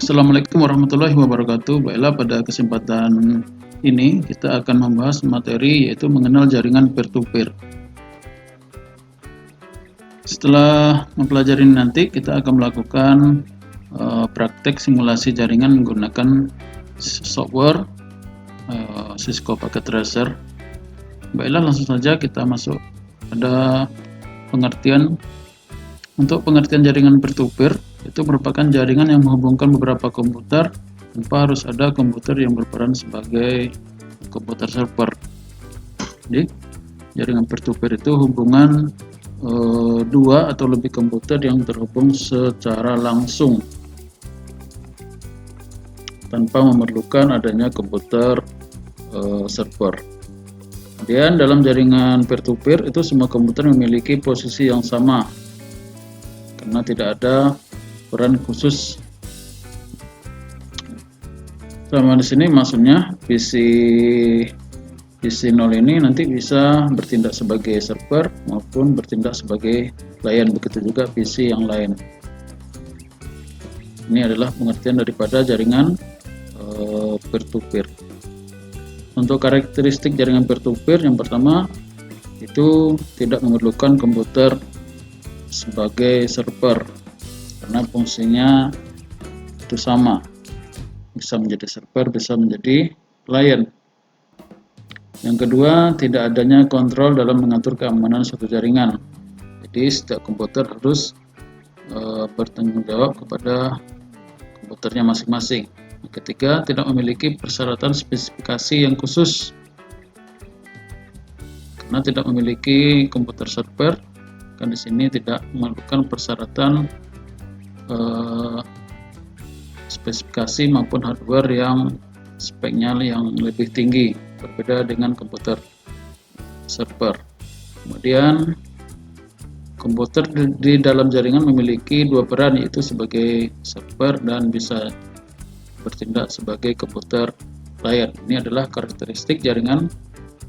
Assalamualaikum warahmatullahi wabarakatuh. Baiklah, pada kesempatan ini kita akan membahas materi yaitu mengenal jaringan peer-to-peer. Setelah mempelajari nanti kita akan melakukan praktek simulasi jaringan menggunakan software Cisco Packet Tracer. Baiklah, langsung saja kita masuk pada pengertian. Untuk pengertian jaringan peer-to-peer, itu merupakan jaringan yang menghubungkan beberapa komputer tanpa harus ada komputer yang berperan sebagai komputer server. Jadi, jaringan peer-to-peer itu hubungan dua atau lebih komputer yang terhubung secara langsung tanpa memerlukan adanya komputer server. Kemudian dalam jaringan peer-to-peer itu semua komputer memiliki posisi yang sama karena tidak ada peran khusus. Sama di sini maksudnya PC 0 ini nanti bisa bertindak sebagai server maupun bertindak sebagai client, begitu juga PC yang lain. Ini adalah pengertian daripada jaringan peer-to-peer. Untuk karakteristik jaringan peer-to-peer, yang pertama itu tidak memerlukan komputer sebagai server karena fungsinya itu sama, bisa menjadi server, bisa menjadi client. Yang kedua, tidak adanya kontrol dalam mengatur keamanan suatu jaringan. Jadi setiap komputer harus bertanggung jawab kepada komputernya masing-masing. Yang ketiga, tidak memiliki persyaratan spesifikasi yang khusus karena tidak memiliki komputer server. Kan di sini tidak memerlukan persyaratan spesifikasi maupun hardware yang speknya yang lebih tinggi, berbeda dengan komputer server. Kemudian komputer di dalam jaringan memiliki dua peran, yaitu sebagai server dan bisa bertindak sebagai komputer client. Ini adalah karakteristik jaringan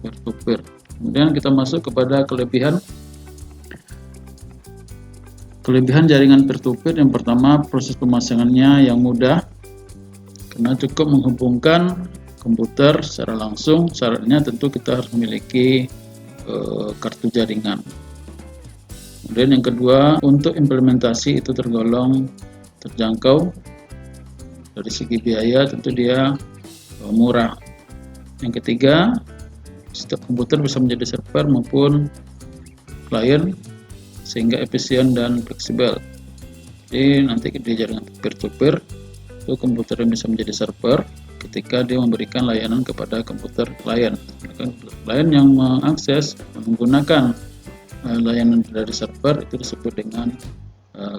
peer-to-peer. Kemudian kita masuk kepada kelebihan jaringan peer-to-peer. Yang pertama, proses pemasangannya yang mudah karena cukup menghubungkan komputer secara langsung. Syaratnya tentu kita harus memiliki kartu jaringan. Kemudian yang kedua, untuk implementasi itu tergolong terjangkau. Dari segi biaya tentu dia murah. Yang ketiga, setiap komputer bisa menjadi server maupun client sehingga efisien dan fleksibel. Jadi nanti di jaringan peer-to-peer itu komputer yang bisa menjadi server ketika dia memberikan layanan kepada komputer client. Klien yang mengakses menggunakan layanan dari server itu disebut dengan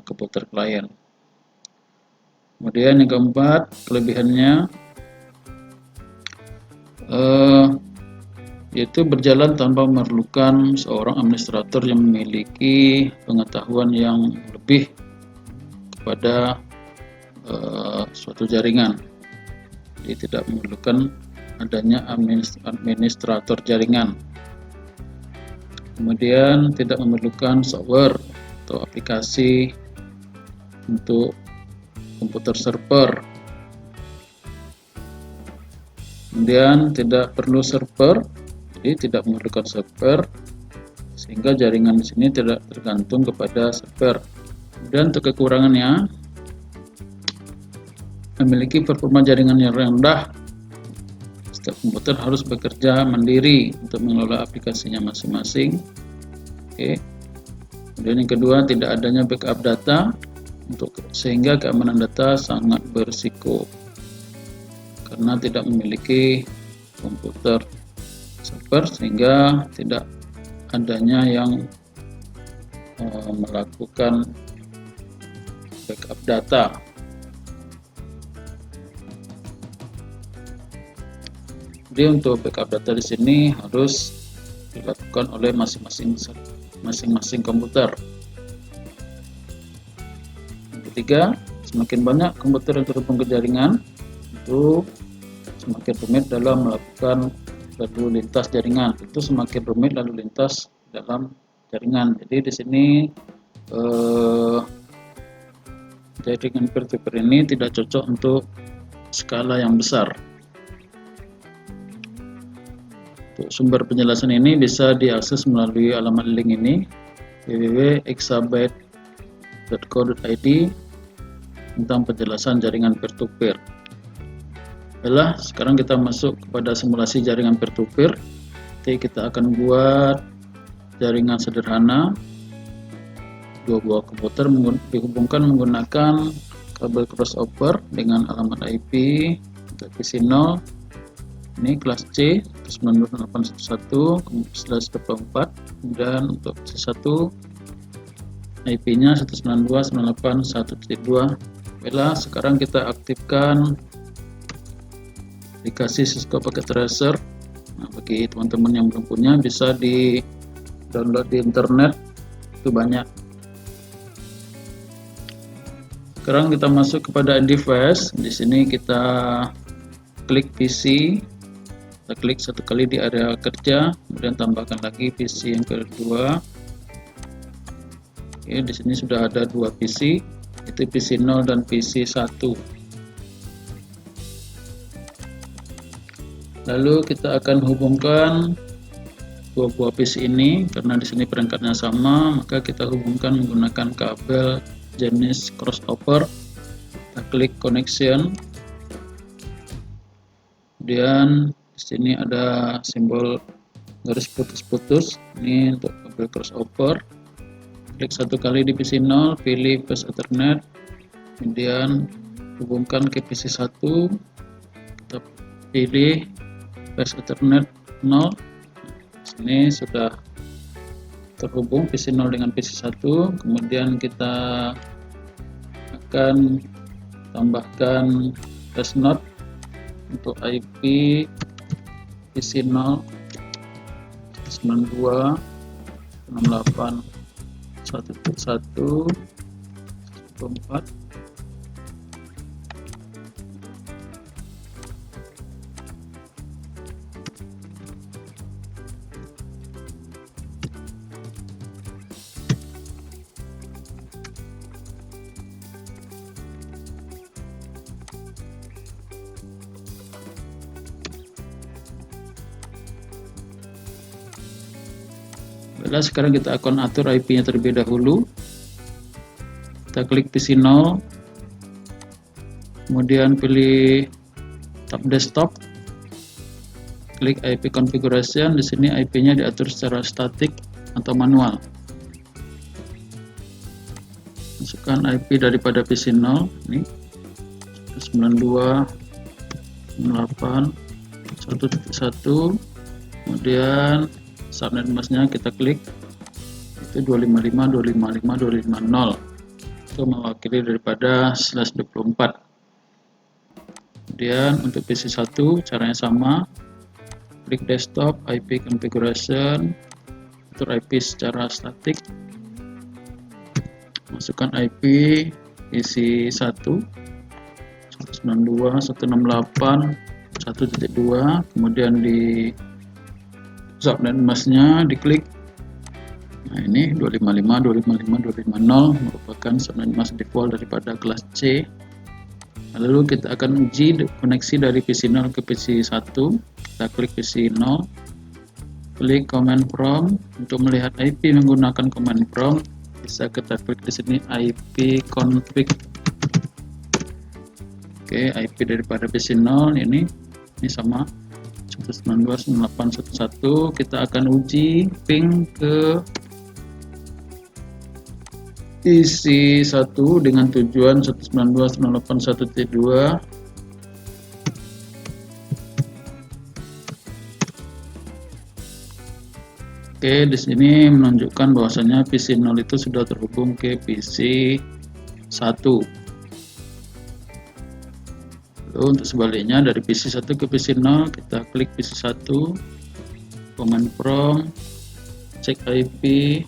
komputer client. Kemudian yang keempat, kelebihannya yaitu berjalan tanpa memerlukan seorang administrator yang memiliki pengetahuan yang lebih kepada suatu jaringan. Jadi tidak memerlukan adanya administrator jaringan. Kemudian tidak memerlukan software atau aplikasi untuk komputer server. Kemudian tidak perlu server, jadi tidak memerlukan server, sehingga jaringan di sini tidak tergantung kepada server. Dan untuk kekurangannya, memiliki performa jaringan yang rendah. Setiap komputer harus bekerja mandiri untuk mengelola aplikasinya masing-masing. Oke. Kemudian yang kedua, tidak adanya backup data, sehingga keamanan data sangat berisiko karena tidak memiliki komputer server, sehingga tidak adanya yang melakukan backup data. Jadi untuk backup data di sini harus dilakukan oleh masing-masing komputer. Yang ketiga, semakin banyak komputer yang terhubung ke jaringan, itu semakin rumit dalam melakukan lalu lintas jaringan. Itu semakin rumit lalu lintas dalam jaringan. Jadi di sini Jaringan peer-to-peer ini tidak cocok untuk skala yang besar. Untuk sumber penjelasan ini bisa diakses melalui alamat link ini www.exabyte.co.id tentang penjelasan jaringan peer-to-peer. Baiklah, sekarang kita masuk kepada simulasi jaringan peer-to-peer. Kita akan buat jaringan sederhana. Dua buah komputer dihubungkan menggunakan kabel crossover dengan alamat IP untuk PC 0. Ini kelas C 192.811/24, kemudian untuk PC 1 IP-nya 192.168.1.2. Baiklah, sekarang kita aktifkan aplikasi Cisco Packet Tracer. Nah, bagi teman-teman yang belum punya bisa di download di internet, itu banyak. Sekarang kita masuk kepada device. Di sini kita klik PC. Kita klik satu kali di area kerja, kemudian tambahkan lagi PC yang kedua. Oke, di sini sudah ada dua PC, itu PC 0 dan PC 1. Lalu kita akan hubungkan dua buah PC ini, karena di sini perangkatnya sama, maka kita hubungkan menggunakan kabel jenis crossover. Kita klik connection. Kemudian di sini ada simbol garis putus-putus, ini untuk kabel crossover. Klik satu kali di PC 0, pilih flash Ethernet, kemudian hubungkan ke PC 1. Kita pilih flash Ethernet 0. Di sini sudah terhubung PC 0 dengan PC 1. Kemudian kita akan tambahkan flash node untuk IP PC 0 92.168.1.1.4. Baiklah, sekarang kita akan atur IP-nya terlebih dahulu. Kita klik PC 0, kemudian pilih tab desktop, klik IP configuration. Di sini IP-nya diatur secara statik atau manual. Masukkan IP daripada PC 0, ini 192.168.1.1. Kemudian subnet masknya kita klik, itu 255.255.250, itu mewakili daripada /24. Kemudian untuk PC 1 caranya sama, klik desktop, IP configuration, atur IP secara statik, masukkan IP PC 1 192.168.1.2, kemudian di subnet masknya diklik. Nah, ini 255.255.250 merupakan subnet mask default daripada kelas C. Lalu kita akan uji koneksi dari PC 0 ke PC 1. Kita klik PC 0, klik command prompt. Untuk melihat IP menggunakan command prompt, bisa kita klik di sini IP config. Oke, IP daripada PC 0 ini sama 192.168.1.1. Kita akan uji ping ke PC 1 dengan tujuan 192.168.1.2. Oke, di sini menunjukkan bahwasanya PC 0 itu sudah terhubung ke PC 1. Lalu untuk sebaliknya dari PC 1 ke PC 0, kita klik PC 1, command prompt, cek IP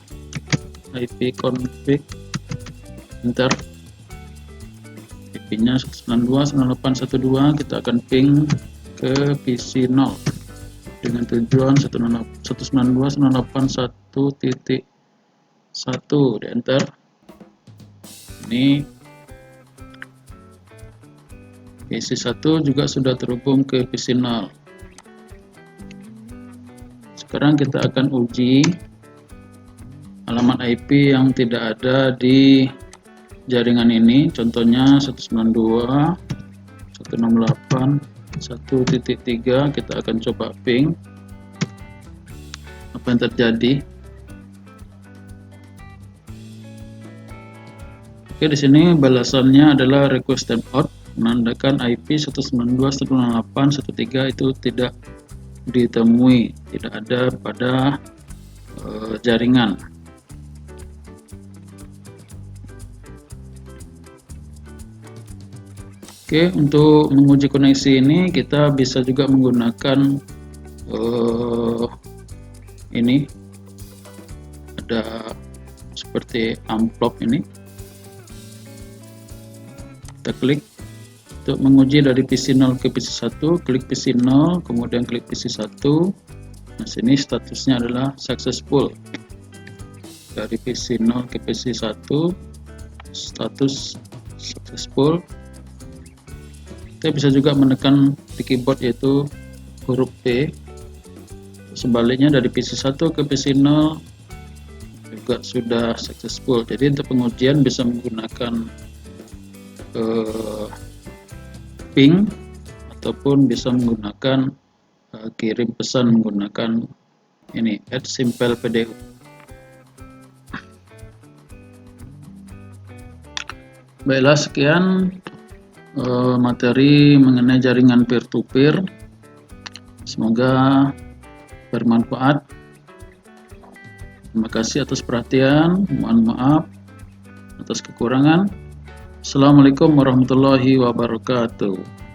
config, enter. IP-nya 192.168.1.2, kita akan ping ke PC 0 dengan tujuan 192.168.1.1, di enter. Ini PC1 juga sudah terhubung ke PC0. Sekarang kita akan uji alamat IP yang tidak ada di jaringan ini. Contohnya 192.168.1.3. Kita akan coba ping. Apa yang terjadi? Oke, di sini balasannya adalah request timeout, menandakan IP 192.168.1.3 itu tidak ditemui, tidak ada pada jaringan. Oke, untuk menguji koneksi ini kita bisa juga menggunakan ini, ada seperti amplop ini. Kita klik untuk menguji dari PC0 ke PC1, klik PC0, kemudian klik PC1. Nah, sini statusnya adalah successful. Dari PC0 ke PC1, status successful. Kita bisa juga menekan di keyboard yaitu huruf P. Sebaliknya dari PC1 ke PC0 juga sudah successful. Jadi untuk pengujian bisa menggunakan ping ataupun bisa menggunakan kirim pesan menggunakan ini add simple PDU. Baiklah, sekian materi mengenai jaringan peer-to-peer. Semoga bermanfaat. Terima kasih atas perhatian. Mohon maaf atas kekurangan. Assalamualaikum warahmatullahi wabarakatuh.